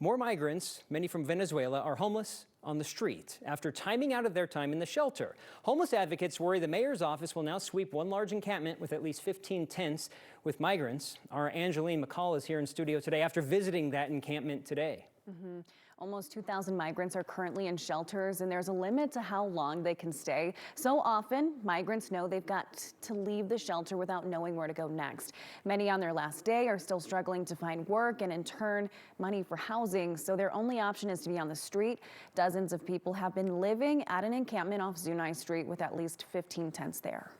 More migrants, many from Venezuela, are homeless on the street after timing out of their time in the shelter. Homeless advocates worry the mayor's office will now sweep one large encampment with at least 15 tents with migrants. Our Angeline McCall is here in studio today after visiting that encampment today. Almost 2,000 migrants are currently in shelters, and there's a limit to how long they can stay. So often, migrants know they've got to leave the shelter without knowing where to go next. Many on their last day are still struggling to find work and, in turn, money for housing. So their only option is to be on the street. Dozens of people have been living at an encampment off Zuni Street with at least 15 tents there.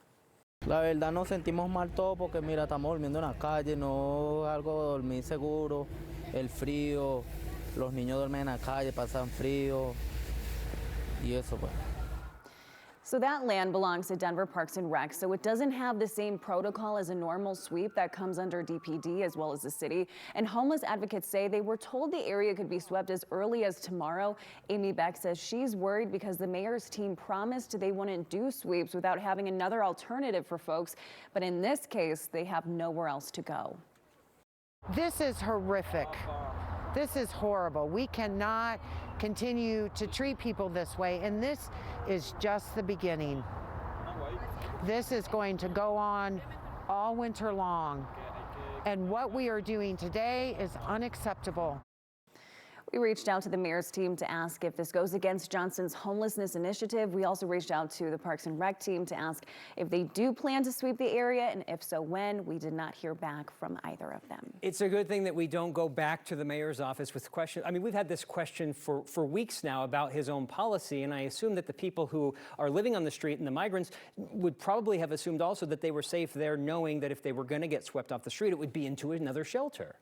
La verdad nos sentimos mal todo porque mira, estamos durmiendo en la calle, no algo de dormir seguro, el frío, los niños duermen en la calle, pasan frío y eso pues. So that land belongs to Denver Parks and Rec, so it doesn't have the same protocol as a normal sweep that comes under DPD as well as the city. And homeless advocates say they were told the area could be swept as early as tomorrow. Amy Beck says she's worried because the mayor's team promised they wouldn't do sweeps without having another alternative for folks. But in this case, they have nowhere else to go. This is horrific. This is horrible. We cannot continue to treat people this way, and this is just the beginning. This is going to go on all winter long, and what we are doing today is unacceptable. We reached out to the mayor's team to ask if this goes against Johnson's homelessness initiative. We also reached out to the Parks and Rec team to ask if they do plan to sweep the area, and if so, when. We did not hear back from either of them. It's a good thing that we don't go back to the mayor's office with questions. I mean, we've had this question for weeks now about his own policy, and I assume that the people who are living on the street and the migrants would probably have assumed also that they were safe there, knowing that if they were going to get swept off the street, it would be into another shelter.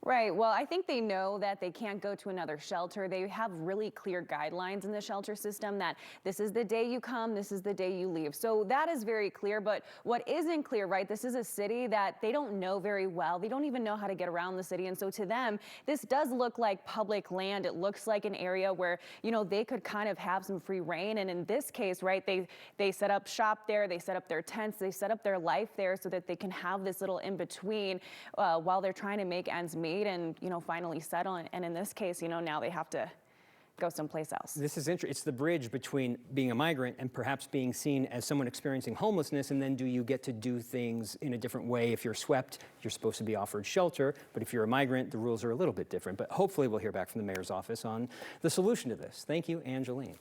Right. Well, I think they know that they can't go to another shelter. They have really clear guidelines in the shelter system that this is the day you come, this is the day you leave. So that is very clear. But what isn't clear, right, this is a city that they don't know very well. They don't even know how to get around the city. And so to them, this does look like public land. It looks like an area where, you know, they could kind of have some free reign. And in this case, right, they set up shop there, they set up their tents, they set up their life there so that they can have this little in between while they're trying to make ends meet and, you know, finally settle. And in this case, you know, now they have to go someplace else. This is interesting. It's the bridge between being a migrant and perhaps being seen as someone experiencing homelessness, and then do you get to do things in a different way? If you're swept, you're supposed to be offered shelter, but if you're a migrant, the rules are a little bit different. But hopefully we'll hear back from the mayor's office on the solution to this. Thank you, Angeline.